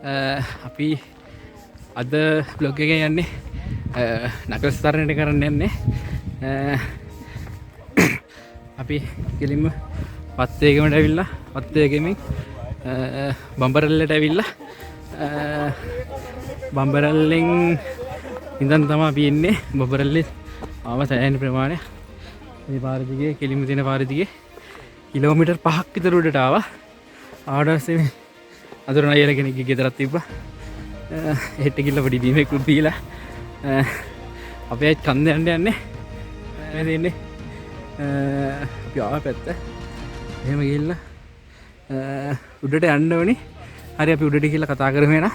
අපි අද බ්ලොග් එක යන්නේ නගරස් තරණයට කරන්න යන්නේ. අපි කෙලින්ම වත්තේගමට ඇවිල්ලා වත්තේගෙමින් බම්බරල්ලට ඇවිල්ලා බම්බරල්ලෙන් ඉඳන් තමයි අපි එන්නේ. බම්බරල්ලේ ආව සෑහෙන ප්‍රමාණය මේ පාර දිගේ කෙලින්ම තියෙන පාර දිගේ කිලෝමීටර් 5ක් විතර උඩට ආවා. ආවට පස්සේ මේ අඳුරන අයියලා කෙනෙක්ගේ ගෙදරක් තිබ්බා. එහෙට ගිහලා පොඩි බීමෙකුත් දීලා අපි ආයෙත් කන්ද යන්න යන්නේ. මේ දෙන්නේ අපි ආව පැත්ත. එහෙම ගිහිල්ලා උඩට යන්න ඕනේ. හරි අපි උඩට ගිහිල්ලා කතා කරමු එන.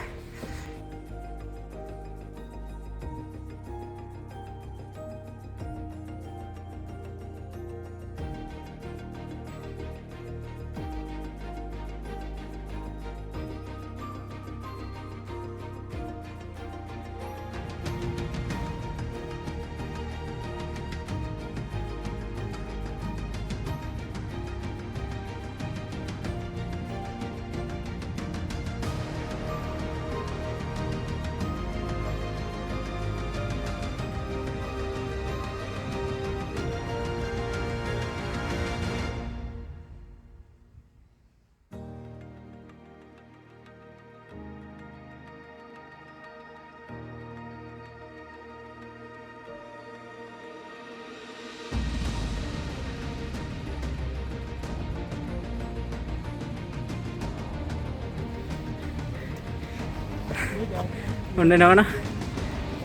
ඔන්න නවන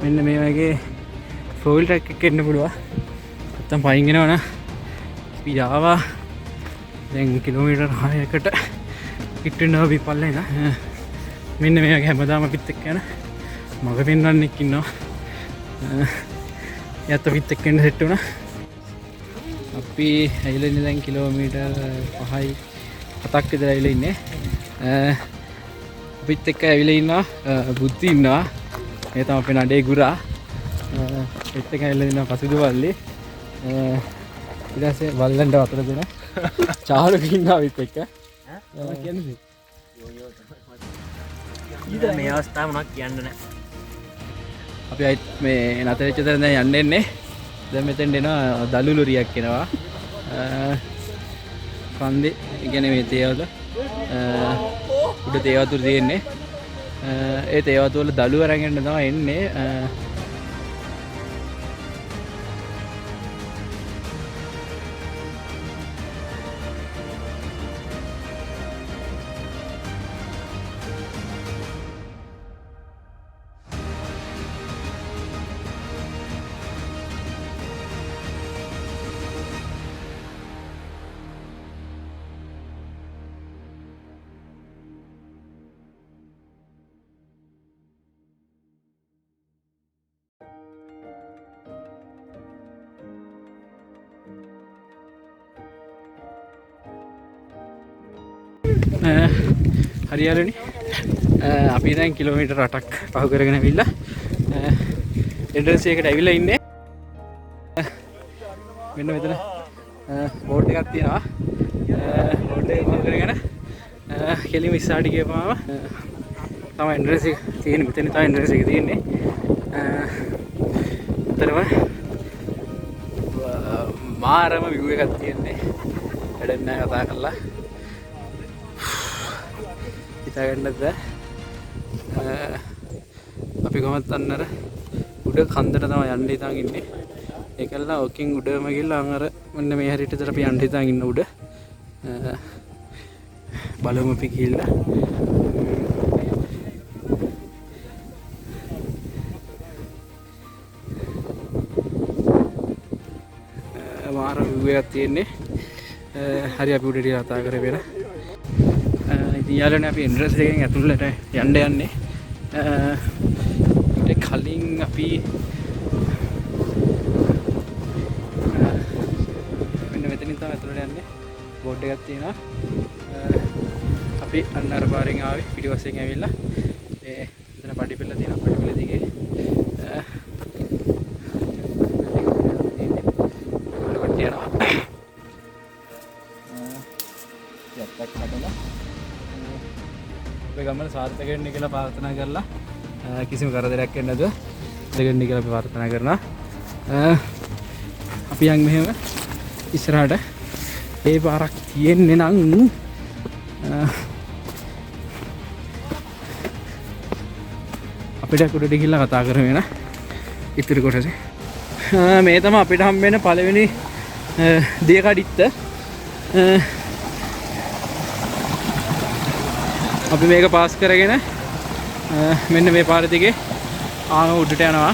මෙන්න මේ වගේ ෆෝවිල් ට්‍රැක් එකක් එන්න පුළුවන්. නැත්තම් පයින් එනවනම් අපි ආවා දැන් කිලෝමීටර් 6කට කිට් වෙනවා අපි පල්ලෙන. මෙන්න මේ වගේ හැමදාම අපිත් එක්ක යන මග පෙන්වන්නෙක් ඉන්නවා. එයාත් අපිත් එක්ක එන්න සෙට් වුණා. අපි ඇවිල්ලා ඉන්නේ දැන් කිලෝමීටර් 5යි 7ක් විතර ඇවිල්ලා ඉන්නේ. අපිත් එක්ක ඇවිල්ලා ඉන්නවා බුද්ධි ඉන්නවා. මේ තමයි අපේ නඩේ ගුරා. ඒත් එක්ක ඇවිල්ලා ඉන්නවා පසුදු වල්ලි. ඊට පස්සේ වල්ලන්ට වතුර දෙන චාලු ඉන්නවා අපිත් එක්ක. මොකක්ද කියන්නේ? ඊට මේ අවස්ථාව මොනවද කියන්න නැහැ. අපි අයිත් මේ නතර වෙච්ච තැන දැන් යන්න එන්නේ. දැන් මෙතෙන් එනවා දලු ලොරියක් එනවා. කන්දේ කියන්නේ මේ තේවල උඩ තේ වතුර තියෙන්නේ. ඒ තේ වතුර වල දළු අරගෙන තමයි එන්නේ. හරියාලුනි අපි දැන් කිලෝමීටර් 8ක් පහු කරගෙන ඇවිල්ලා එන්ට්‍රන්ස් එකකට ඇවිල්ලා ඉන්නේ. මෙන්න මෙතන බෝඩ් එකක් තියෙනවා. බෝඩ් එක පහු කරගෙන කෙලිම ඉස්සරහට ගියපුවාම තමයි එන්ට්‍රන්ස් එක තියෙන්නේ. මෙතන තමයි එන්ට්‍රන්ස් එක තියෙන්නේ. උතරම මාරම view එකක් තියෙන්නේ. වැඩක් නැහැ කතා කරලා. හිතාගන්නත් බෑ. අපි කොහොමද අන්නර උඩ කන්දට තමයි යන්න හිතාගෙන ඉන්නේ. ඒකල්ල ඔකින් උඩම ගිහලා අර මෙන්න මේ හැරියට විතර අපි යන්න හිතාගෙන ඉන්න උඩ. බලමු අපි ගිහලා. මාර view එකක් තියෙන්නේ. හරි අපි උඩට කතා කරගෙන ඉතින් යාළුවනේ අපි එන්ට්‍රන්ස් එකෙන් ඇතුළට යන්න යන්නේ. ඊට කලින් අපි මෙන්න මෙතනින් තමයි ඇතුළට යන්නේ. බෝඩ් එකක් තියෙනවා. අපි අන්න අර පාරෙන් ආවේ පිටිපස්සෙන් ඇවිල්ලා මේ එතන පඩිපෙළ තියෙනවා. පඩිපෙළ දිගේ ගමන සාර්ථක වෙන්න කියලා ප්‍රාර්ථනා කරලා කිසිම කරදරයක් වෙන්නේ නැතුව දෙගන්න කියලා අපි ප්‍රාර්ථනා කරනවා. අපි යන් මෙහෙම ඉස්සරහට ඒ පාරක් තියෙන්නේ නම් අපිට උඩට ගිහිල්ලා කතා කරමු වෙන ඉතුරු කොටස. මේ තමයි අපිට හම්බ වෙන පළවෙනි දිය කඩਿੱත්ත. අපි මේක පාස් කරගෙන මෙන්න මේ පාර දිගේ ආන උඩට යනවා.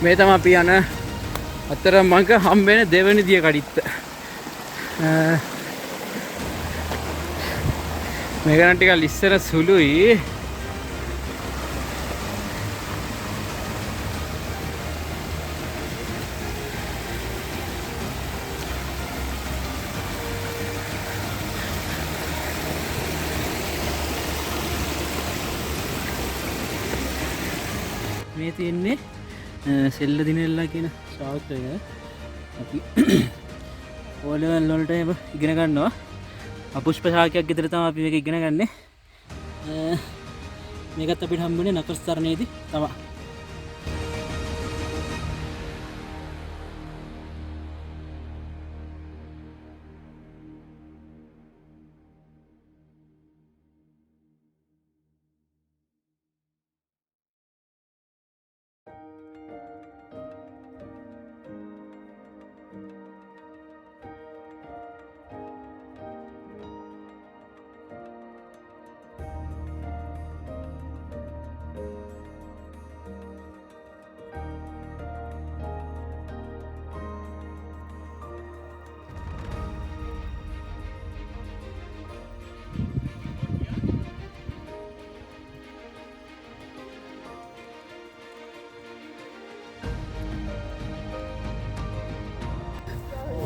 මේ තමයි අපි යන අතරමඟ හම්බ වෙන දෙවෙනි දිය කඩਿੱත්ත. මේක නම් ටිකක් ඉස්සර සුළුයි. මේ තියෙන්නේ සෙල්ල දිනෙල්ලා කියන ශාස්ත්‍රය. අපි ඕලෙවල් වලට ඉගෙන ගන්නවා. අපුෂ්ප ශාකයක් විතර තමයි අපි මේක ඉගෙන ගන්නේ. මේකත් අපිට හම්බුනේ නකස් තරණයේදී තමයි.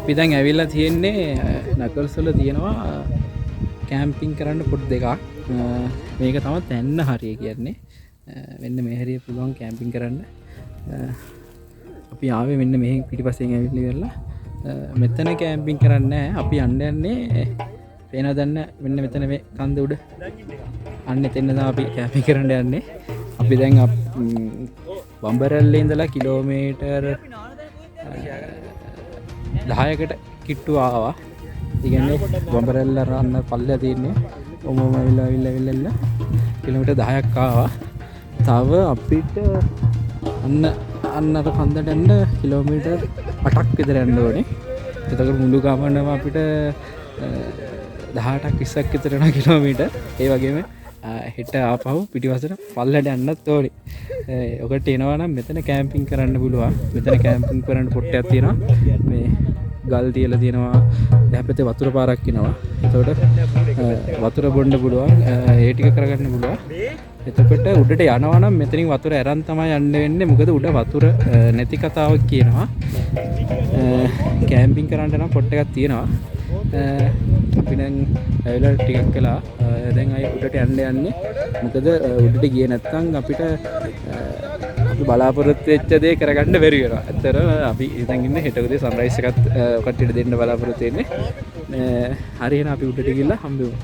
අපි දැන් ඇවිල්ලා තියෙන්නේ නකල්ස් වල තියෙනවා කැම්පින් කරන්න පොඩ් දෙකක්. මේක තමයි තැන්න හරිය කියන්නේ. මෙන්න මේ හරිය පුළුවන් කැම්පින් කරන්න. අපි ආවේ මෙන්න මෙහි පිටිපස්සෙන් ඇවිල්ලා ඉවරලා මෙතන කැම්පින් කරන්නේ නැහැ. අපි යන්නේ පේනවද දැන් මෙන්න මෙතන මේ කන්ද උඩ. අන්න එතන තමයි අපි කැම්පින් කරන්න යන්නේ. අපි දැන් බම්බරැල්ලේ ඉඳලා කිලෝමීටර් 10කට කිට්ටු ආවා. ඉතින් බම්බරැල්ල රන්න පල්ලෙ තියෙන්නේ. ඔමම ඇවිල්ලා කිලෝමීටර් 10ක් ආවා. තව අපිට අන්න අර කන්දට යන්න කිලෝමීටර් 8ක් විතර යන්න ඕනේ. එතකොට මුළු ගමනම අපිට 18ක් 20ක් විතර යන කිලෝමීටර්. ඒ වගේම හෙට ආපහු පිටිපස්සට පල්ලට යන්නත් ඕනේ. ඔකට එනවා නම් මෙතන කැම්පින් කරන්න පුළුවන්. මෙතන කැම්පින් කරන්න පොට්ටයක් තියෙනවා. මේ ගල් තියලා තියෙනවා. දැන් වතුර පාරක් එනවා. එතකොට වතුර බොන්න පුළුවන්. ඒ ටික කරගන්න පුළුවන්. එතකොට උඩට යනවා නම් මෙතනින් වතුර අරන් තමයි යන්න වෙන්නේ. මොකද උඩ වතුර නැති කතාවක් කියනවා. කැම්පින් කරන්න නම් පොට්ටයක් තියෙනවා. අපි දැන් ඇවිල්ලා ටිකක් කළා. දැන් අය උඩට යන්නේ. මොකද උඩට ගියේ නැත්නම් අපිට අපි බලාපොරොත්තු වෙච්ච දේ කරගන්න බැරි වෙනවා. ඇත්තටම අපි ඉතින් ඉන්නේ හෙට උදේ සන්රයිස් එකත් කට්ටියට දෙන්න බලාපොරොත්තු වෙන්නේ. හරි එහෙනම් අපි උඩට ගිහිල්ලා හම්බෙමු.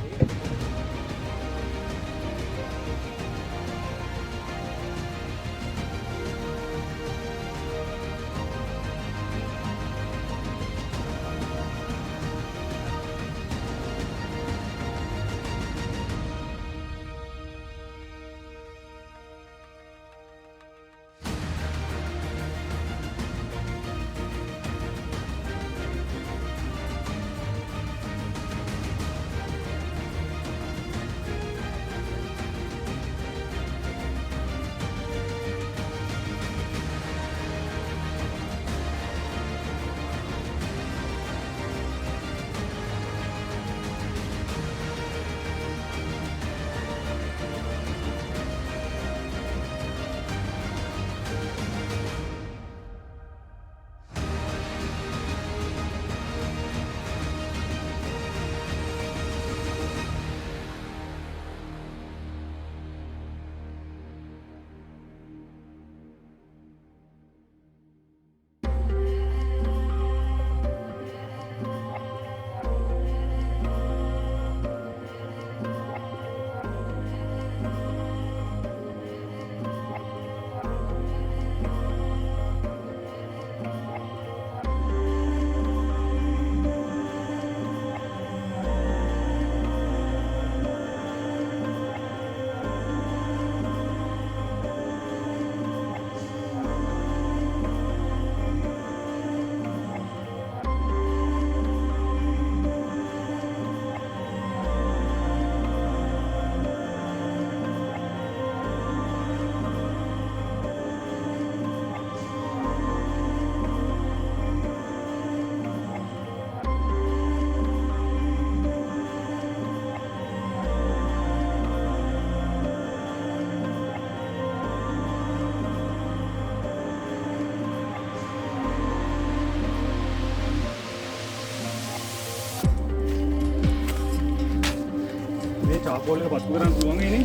චාකෝල් එක පත්තු කරන්න පුළුවන් ඉන්නේ.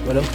බලමු.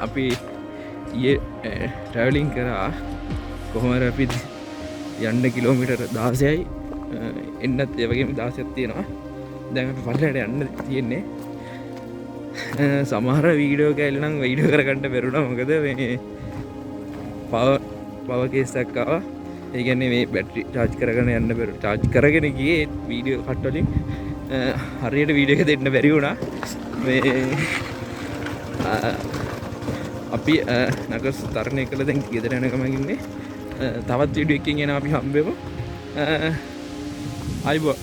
අපි ට්‍රැවලින් කරා කොහොමද අපි යන්න කිලෝමීටර් 16යි එන්නත් ඒ වගේම 16ක් තියෙනවා. දැන් අපි පල්ලයට යන්න තියෙන්නේ. සමහර වීඩියෝ කැල් නම් වීඩියෝ කරගන්න බැරුණා. මොකද මේ පවර් කේස් එකක් ආවා. ඒ කියන්නේ මේ බැටරි charge කරගෙන යන්න බැරුව. charge කරගෙන ගියේ වීඩියෝ කට් වලින් හරියට වීඩියෝ එක දෙන්න බැරි වුණා. මේ අපි නගස් තරණය කළ දැන් ගෙදර යනකම ඉන්නේ. තවත් වීඩියෝ එකකින් එනවා අපි හම්බෙමු. ආයිබෝ